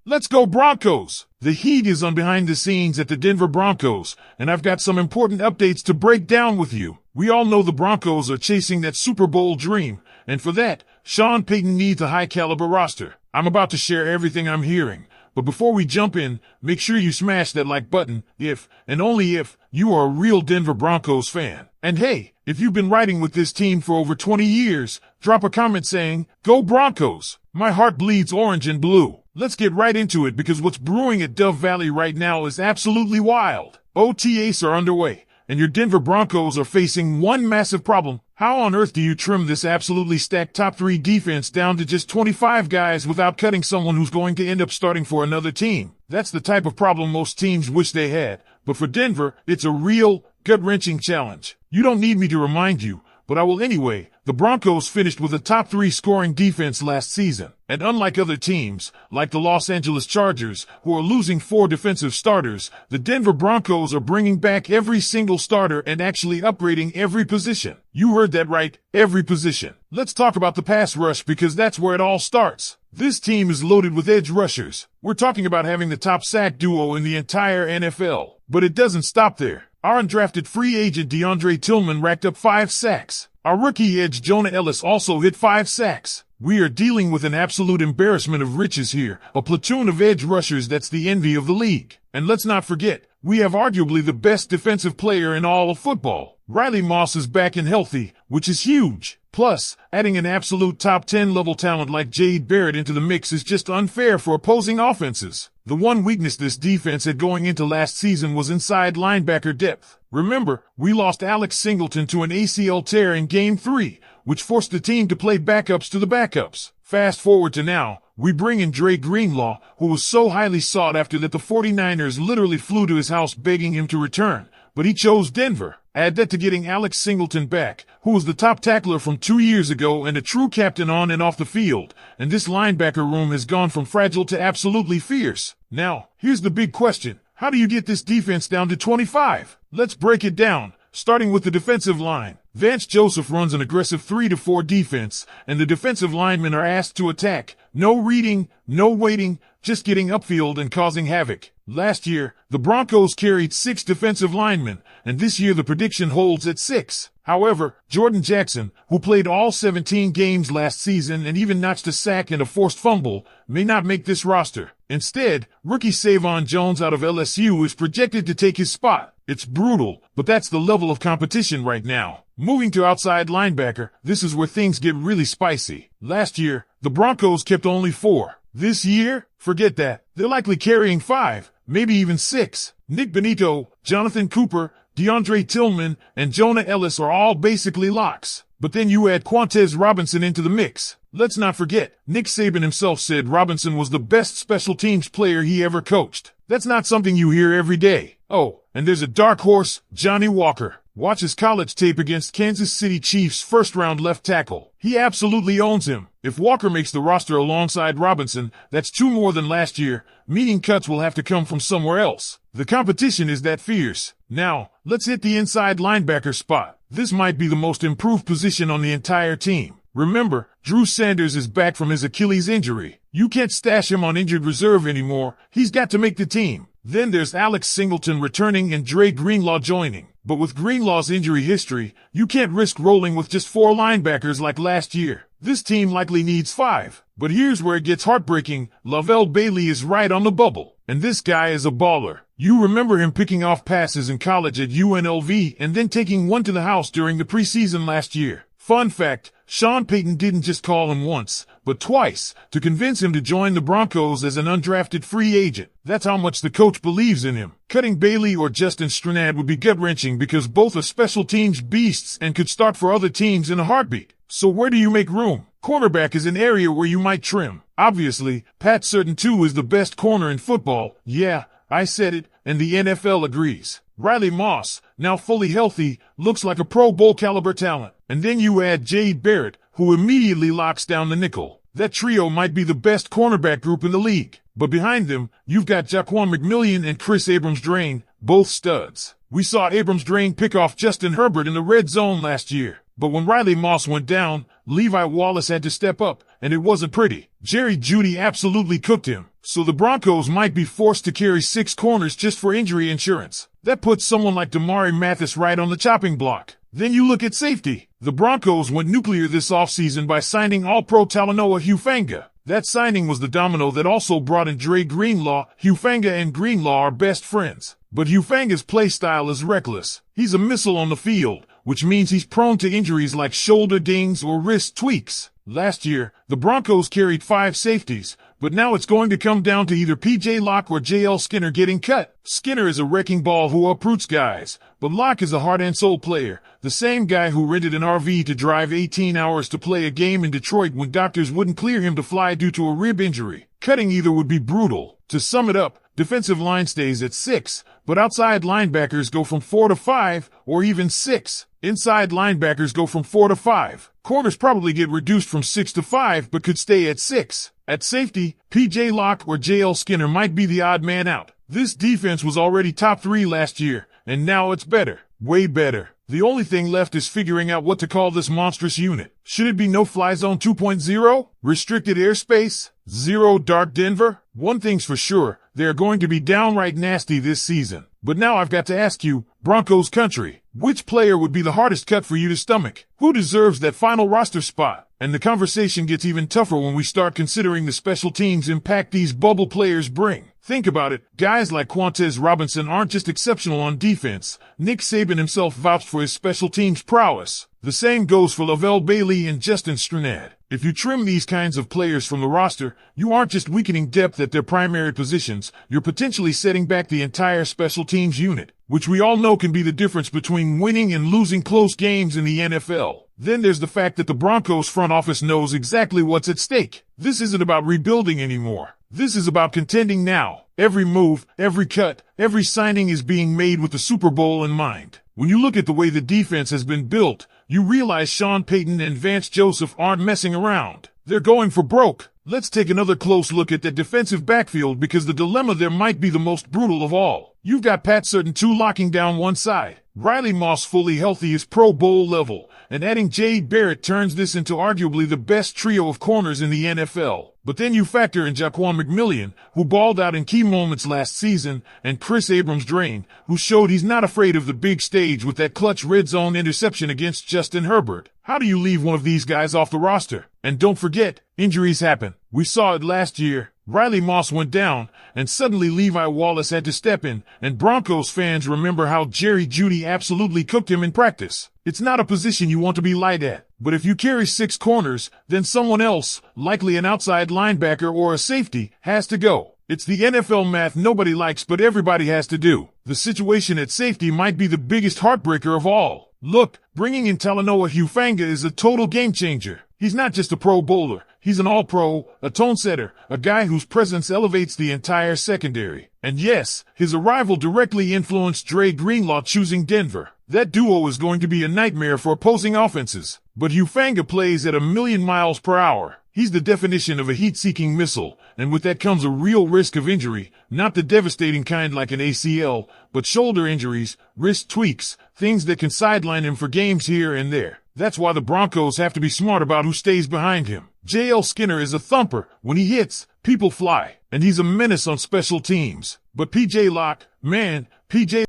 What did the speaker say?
Let's go Broncos! The heat is on behind the scenes at the Denver Broncos, and I've got some important updates to break down with you. We all know the Broncos are chasing that Super Bowl dream, and for that, Sean Payton needs a high-caliber roster. I'm about to share everything I'm hearing, but before we jump in, make sure you smash that like button if, and only if, you are a real Denver Broncos fan. And hey, if you've been riding with this team for over 20 years, drop a comment saying, "Go Broncos!" My heart bleeds orange and blue. Let's get right into it because what's brewing at Dove Valley right now is absolutely wild. OTAs are underway, and your Denver Broncos are facing one massive problem. How on earth do you trim this absolutely stacked top 3 defense down to just 25 guys without cutting someone who's going to end up starting for another team? That's the type of problem most teams wish they had, but for Denver, it's a real, gut-wrenching challenge. You don't need me to remind you, but I will anyway. The Broncos finished with a top 3 scoring defense last season, and unlike other teams, like the Los Angeles Chargers, who are losing 4 defensive starters, the Denver Broncos are bringing back every single starter and actually upgrading every position. You heard that right, every position. Let's talk about the pass rush because that's where it all starts. This team is loaded with edge rushers. We're talking about having the top sack duo in the entire NFL. But it doesn't stop there. Our undrafted free agent DeAndre Tillman racked up 5 sacks. Our rookie edge Jonah Ellis also hit 5 sacks. We are dealing with an absolute embarrassment of riches here, a platoon of edge rushers that's the envy of the league. And let's not forget, we have arguably the best defensive player in all of football. Riley Moss is back and healthy, which is huge. Plus, adding an absolute top 10 level talent like Jade Barrett into the mix is just unfair for opposing offenses. The one weakness this defense had going into last season was inside linebacker depth. Remember, we lost Alex Singleton to an ACL tear in Game 3, which forced the team to play backups to the backups. Fast forward to now, we bring in Dre Greenlaw, who was so highly sought after that the 49ers literally flew to his house begging him to return, but he chose Denver. Add that to getting Alex Singleton back, who was the top tackler from 2 years ago and a true captain on and off the field, and this linebacker room has gone from fragile to absolutely fierce. Now, here's the big question. How do you get this defense down to 25? Let's break it down, starting with the defensive line. Vance Joseph runs an aggressive 3-4 defense, and the defensive linemen are asked to attack. No reading, no waiting, just getting upfield and causing havoc. Last year, the Broncos carried 6 defensive linemen, and this year the prediction holds at 6. However, Jordan Jackson, who played all 17 games last season and even notched a sack and a forced fumble, may not make this roster. Instead, rookie Savon Jones out of LSU is projected to take his spot. It's brutal, but that's the level of competition right now. Moving to outside linebacker, this is where things get really spicy. Last year, the Broncos kept only 4. This year, forget that. They're likely carrying 5, maybe even 6. Nick Benito, Jonathan Cooper, DeAndre Tillman, and Jonah Ellis are all basically locks. But then you add Quantez Robinson into the mix. Let's not forget, Nick Saban himself said Robinson was the best special teams player he ever coached. That's not something you hear every day. Oh, and there's a dark horse, Johnny Walker. Watch his college tape against Kansas City Chiefs first-round left tackle. He absolutely owns him. If Walker makes the roster alongside Robinson, that's 2 more than last year, meaning cuts will have to come from somewhere else. The competition is that fierce. Now, let's hit the inside linebacker spot. This might be the most improved position on the entire team. Remember, Drew Sanders is back from his Achilles injury. You can't stash him on injured reserve anymore. He's got to make the team. Then there's Alex Singleton returning and Dre Greenlaw joining. But with Greenlaw's injury history, you can't risk rolling with just 4 linebackers like last year. This team likely needs 5. But here's where it gets heartbreaking. Lavelle Bailey is right on the bubble. And this guy is a baller. You remember him picking off passes in college at UNLV and then taking one to the house during the preseason last year. Fun fact, Sean Payton didn't just call him once, but twice, to convince him to join the Broncos as an undrafted free agent. That's how much the coach believes in him. Cutting Bailey or Justin Strnad would be gut-wrenching because both are special teams beasts and could start for other teams in a heartbeat. So where do you make room? Cornerback is an area where you might trim. Obviously, Pat Surtain too is the best corner in football. Yeah, I said it, and the NFL agrees. Riley Moss, now fully healthy, looks like a Pro Bowl caliber talent. And then you add Jade Barrett, who immediately locks down the nickel. That trio might be the best cornerback group in the league. But behind them, you've got Jaquan McMillian and Chris Abrams-Draine, both studs. We saw Abrams-Draine pick off Justin Herbert in the red zone last year. But when Riley Moss went down, Levi Wallace had to step up, and it wasn't pretty. Jerry Jeudy absolutely cooked him. So the Broncos might be forced to carry 6 corners just for injury insurance. That puts someone like Damari Mathis right on the chopping block. Then you look at safety. The Broncos went nuclear this offseason by signing All-Pro Talanoa Hufanga. That signing was the domino that also brought in Dre Greenlaw. Hufanga and Greenlaw are best friends. But Hufanga's play style is reckless. He's a missile on the field, which means he's prone to injuries like shoulder dings or wrist tweaks. Last year, the Broncos carried 5 safeties, but now it's going to come down to either P.J. Locke or J.L. Skinner getting cut. Skinner is a wrecking ball who uproots guys, but Locke is a heart and soul player, the same guy who rented an RV to drive 18 hours to play a game in Detroit when doctors wouldn't clear him to fly due to a rib injury. Cutting either would be brutal. To sum it up, defensive line stays at 6, but outside linebackers go from 4 to 5, or even 6. Inside linebackers go from 4 to 5. Corners probably get reduced from 6 to 5, but could stay at 6. At safety, P.J. Locke or J.L. Skinner might be the odd man out. This defense was already top 3 last year, and now it's better. Way better. The only thing left is figuring out what to call this monstrous unit. Should it be No-Fly Zone 2.0? Restricted airspace? Zero Dark Denver? One thing's for sure, they're going to be downright nasty this season. But now I've got to ask you, Broncos country, which player would be the hardest cut for you to stomach? Who deserves that final roster spot? And the conversation gets even tougher when we start considering the special teams impact these bubble players bring. Think about it, guys like Quantez Robinson aren't just exceptional on defense. Nick Saban himself vouched for his special teams prowess. The same goes for Lavelle Bailey and Justin Strnad. If you trim these kinds of players from the roster, you aren't just weakening depth at their primary positions, you're potentially setting back the entire special teams unit, which we all know can be the difference between winning and losing close games in the NFL. Then there's the fact that the Broncos front office knows exactly what's at stake. This isn't about rebuilding anymore. This is about contending now. Every move, every cut, every signing is being made with the Super Bowl in mind. When you look at the way the defense has been built, you realize Sean Payton and Vance Joseph aren't messing around. They're going for broke. Let's take another close look at that defensive backfield because the dilemma there might be the most brutal of all. You've got Pat Surtain locking down one side. Riley Moss fully healthy is Pro Bowl level, and adding Jade Barrett turns this into arguably the best trio of corners in the NFL. But then you factor in Jaquan McMillian, who balled out in key moments last season, and Chris Abrams-Draine, who showed he's not afraid of the big stage with that clutch red zone interception against Justin Herbert. How do you leave one of these guys off the roster? And don't forget, injuries happen. We saw it last year. Riley Moss went down, and suddenly Levi Wallace had to step in, and Broncos fans remember how Jerry Jeudy absolutely cooked him in practice. It's not a position you want to be light at, but if you carry 6 corners, then someone else, likely an outside linebacker or a safety, has to go. It's the NFL math nobody likes but everybody has to do. The situation at safety might be the biggest heartbreaker of all. Look, bringing in Talanoa Hufanga is a total game changer. He's not just a Pro Bowler. He's an all-pro, a tone setter, a guy whose presence elevates the entire secondary. And yes, his arrival directly influenced Dre Greenlaw choosing Denver. That duo is going to be a nightmare for opposing offenses. But Hufanga plays at 1,000,000 miles per hour. He's the definition of a heat-seeking missile, and with that comes a real risk of injury, not the devastating kind like an ACL, but shoulder injuries, wrist tweaks, things that can sideline him for games here and there. That's why the Broncos have to be smart about who stays behind him. J.L. Skinner is a thumper. When he hits, people fly, and he's a menace on special teams. But P.J. Locke, man, P.J.